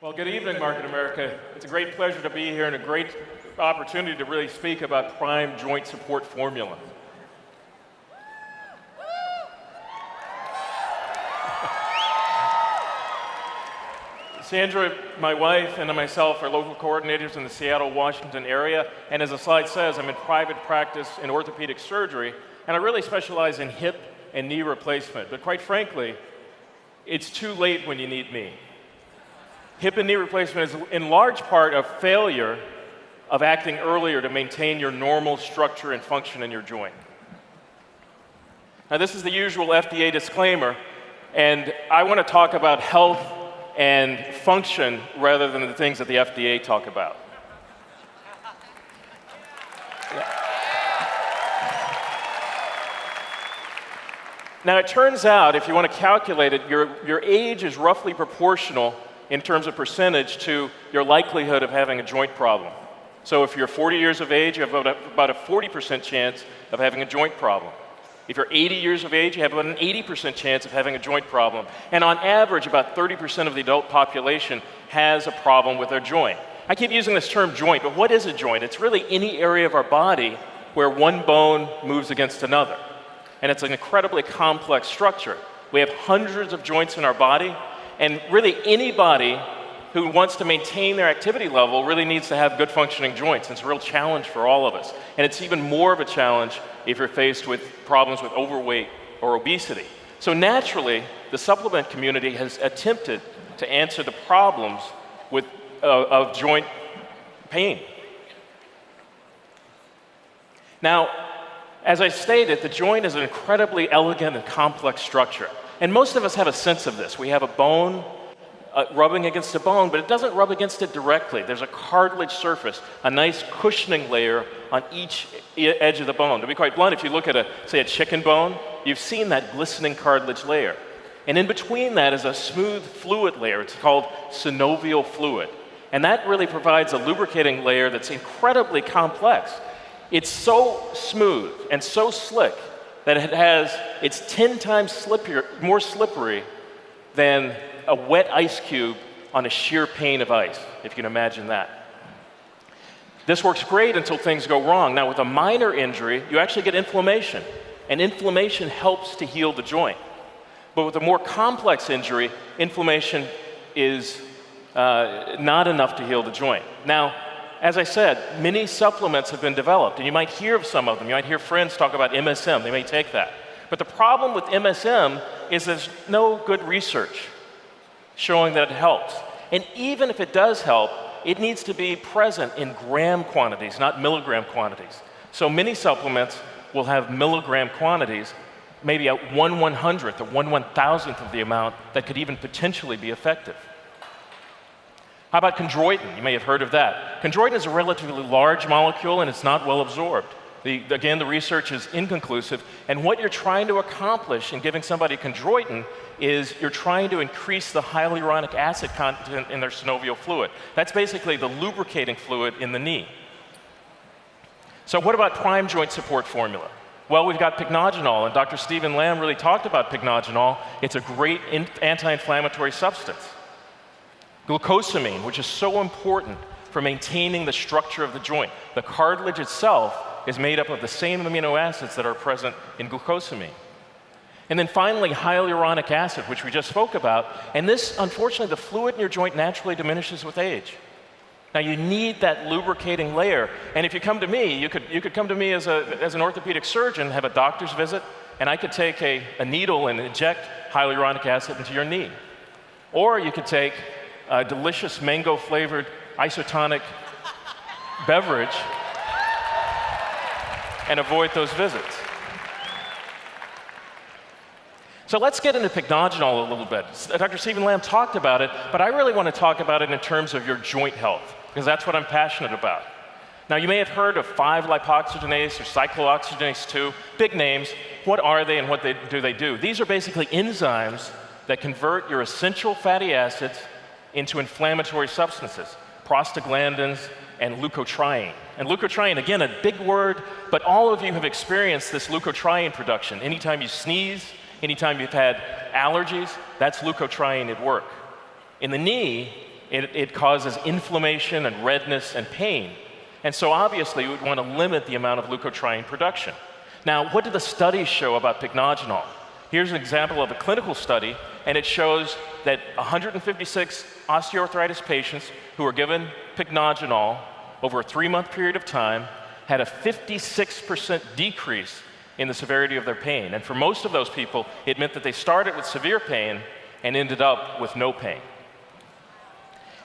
Well, good evening, Market America. It's a great pleasure to be here and a great opportunity to really speak about prime joint support formula. Sandra, my wife, and myself are local coordinators in the Seattle, Washington area, and as the slide says, I'm in private practice in orthopedic surgery, and I really specialize in hip and knee replacement. But quite frankly, it's too late when you need me. Hip and knee replacement is in large part a failure of acting earlier to maintain your normal structure and function in your joint. Now, this is the usual FDA disclaimer, and I want to talk about health and function rather than the things that the FDA talk about. Now, it turns out, if you want to calculate it, your age is roughly proportional in terms of percentage to your likelihood of having a joint problem. So if you're 40 years of age, you have about a 40% chance of having a joint problem. If you're 80 years of age, you have about an 80% chance of having a joint problem. And on average, about 30% of the adult population has a problem with their joint. I keep using this term joint, but what is a joint? It's really any area of our body where one bone moves against another. And it's an incredibly complex structure. We have hundreds of joints in our body, and really anybody who wants to maintain their activity level really needs to have good functioning joints. It's a real challenge for all of us. And it's even more of a challenge if you're faced with problems with overweight or obesity. So naturally, the supplement community has attempted to answer the problems of joint pain. Now, as I stated, the joint is an incredibly elegant and complex structure. And most of us have a sense of this. We have a bone rubbing against a bone, but it doesn't rub against it directly. There's a cartilage surface, a nice cushioning layer on each edge of the bone. To be quite blunt, if you look at, say, a chicken bone, you've seen that glistening cartilage layer. And in between that is a smooth fluid layer. It's called synovial fluid. And that really provides a lubricating layer that's incredibly complex. It's so smooth and so slick that it's 10 times more slippery than a wet ice cube on a sheer pane of ice, if you can imagine that. This works great until things go wrong. Now, with a minor injury, you actually get inflammation, and inflammation helps to heal the joint. But with a more complex injury, inflammation is not enough to heal the joint. Now, as I said, many supplements have been developed, and you might hear of some of them. You might hear friends talk about MSM. They may take that. But the problem with MSM is there's no good research showing that it helps. And even if it does help, it needs to be present in gram quantities, not milligram quantities. So many supplements will have milligram quantities, maybe a 1/100th or 1/1000th of the amount that could even potentially be effective. How about chondroitin? You may have heard of that. Chondroitin is a relatively large molecule and it's not well absorbed. Again, the research is inconclusive, and what you're trying to accomplish in giving somebody chondroitin is you're trying to increase the hyaluronic acid content in their synovial fluid. That's basically the lubricating fluid in the knee. So what about prime joint support formula? Well, we've got pycnogenol, and Dr. Stephen Lamb really talked about pycnogenol. It's a great anti-inflammatory substance. Glucosamine, which is so important for maintaining the structure of the joint. The cartilage itself is made up of the same amino acids that are present in glucosamine. And then finally, hyaluronic acid, which we just spoke about. And this, unfortunately, the fluid in your joint naturally diminishes with age. Now, you need that lubricating layer. And if you come to me, you could come to me as an orthopedic surgeon, have a doctor's visit, and I could take a needle and inject hyaluronic acid into your knee. Or you could take a delicious mango-flavored Isotonix beverage and avoid those visits. So let's get into pycnogenol a little bit. Dr. Stephen Lamb talked about it, but I really want to talk about it in terms of your joint health, because that's what I'm passionate about. Now, you may have heard of 5-lipoxygenase or cyclooxygenase 2, big names. What are they and what do they do? These are basically enzymes that convert your essential fatty acids into inflammatory substances, prostaglandins and leukotriene. And leukotriene, again, a big word, but all of you have experienced this leukotriene production. Anytime you sneeze, anytime you've had allergies, that's leukotriene at work. In the knee, it causes inflammation and redness and pain. And so obviously we would want to limit the amount of leukotriene production. Now, what do the studies show about pycnogenol? Here's an example of a clinical study, and it shows that 156 osteoarthritis patients who were given pycnogenol over a 3-month period of time had a 56% decrease in the severity of their pain. And for most of those people, it meant that they started with severe pain and ended up with no pain.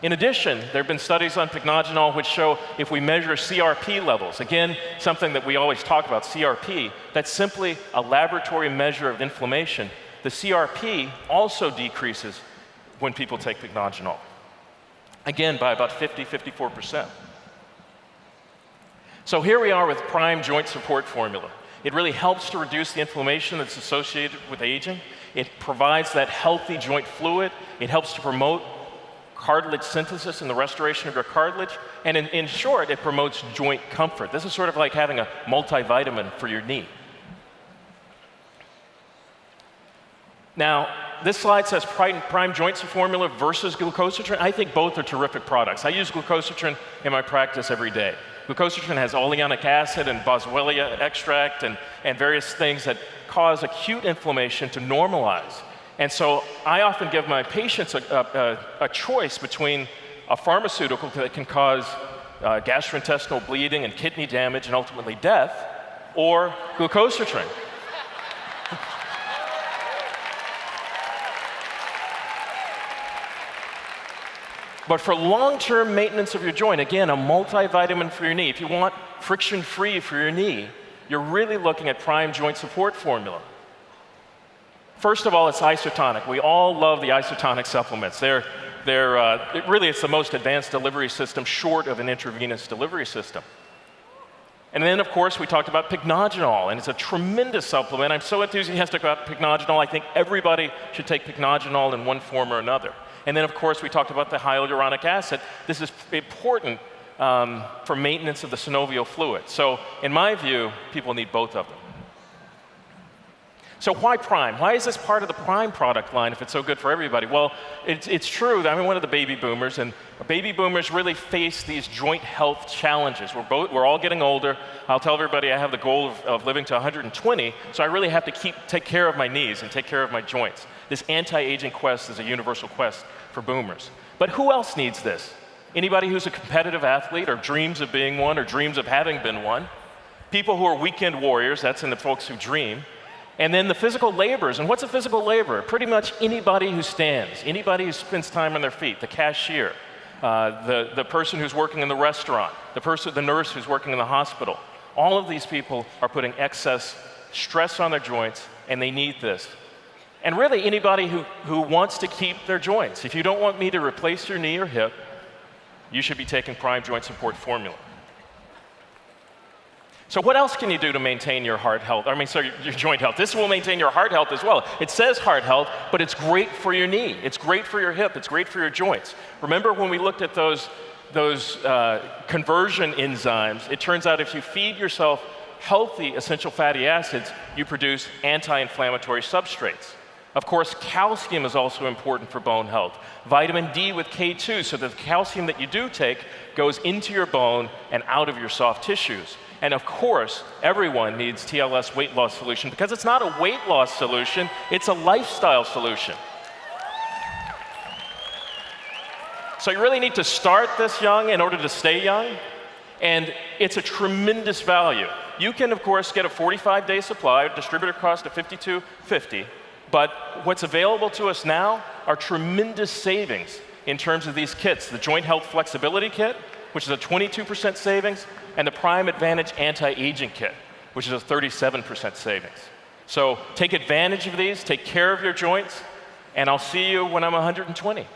In addition, there have been studies on pycnogenol which show if we measure CRP levels, again, something that we always talk about, CRP, that's simply a laboratory measure of inflammation. The CRP also decreases when people take pycnogenol, again, by about 54%. So here we are with Prime Joint Support Formula. It really helps to reduce the inflammation that's associated with aging. It provides that healthy joint fluid. It helps to promote cartilage synthesis and the restoration of your cartilage. And in short, it promotes joint comfort. This is sort of like having a multivitamin for your knee. Now, this slide says Prime Joint Formula versus glucosidone. I think both are terrific products. I use glucosidone in my practice every day. Glucosidone has oleanic acid and boswellia extract and various things that cause acute inflammation to normalize. And so I often give my patients a choice between a pharmaceutical that can cause gastrointestinal bleeding and kidney damage and ultimately death, or glucosidone. But for long-term maintenance of your joint, again, a multivitamin for your knee, if you want friction-free for your knee, you're really looking at Prime Joint Support Formula. First of all, it's Isotonix. We all love the Isotonix supplements. Really, it's the most advanced delivery system short of an intravenous delivery system. And then, of course, we talked about pycnogenol, and it's a tremendous supplement. I'm so enthusiastic about pycnogenol. I think everybody should take pycnogenol in one form or another. And then, of course, we talked about the hyaluronic acid. This is important for maintenance of the synovial fluid. So, in my view, people need both of them. So why Prime? Why is this part of the Prime product line if it's so good for everybody? Well, it's true that I'm one of the baby boomers, and baby boomers really face these joint health challenges. We're all getting older. I'll tell everybody I have the goal of living to 120, so I really have to take care of my knees and take care of my joints. This anti-aging quest is a universal quest for boomers. But who else needs this? Anybody who's a competitive athlete or dreams of being one or dreams of having been one. People who are weekend warriors, that's in the folks who dream. And then the physical laborers. And what's a physical laborer? Pretty much anybody who stands, anybody who spends time on their feet, the cashier, the person who's working in the restaurant, the nurse who's working in the hospital. All of these people are putting excess stress on their joints, and they need this. And really anybody who wants to keep their joints. If you don't want me to replace your knee or hip, you should be taking Prime Joint Support Formula. So what else can you do to maintain your your joint health? This will maintain your heart health as well. It says heart health, but it's great for your knee. It's great for your hip. It's great for your joints. Remember when we looked at those conversion enzymes, it turns out if you feed yourself healthy essential fatty acids, you produce anti-inflammatory substrates. Of course, calcium is also important for bone health. Vitamin D with K2, so that the calcium that you do take goes into your bone and out of your soft tissues. And of course, everyone needs TLS weight loss solution because it's not a weight loss solution, it's a lifestyle solution. So you really need to start this young in order to stay young, and it's a tremendous value. You can, of course, get a 45-day supply, distributor cost of $52.50, but what's available to us now are tremendous savings in terms of these kits. The Joint Health Flexibility Kit, which is a 22% savings, and the Prime Advantage Anti-Aging Kit, which is a 37% savings. So take advantage of these, take care of your joints, and I'll see you when I'm 120.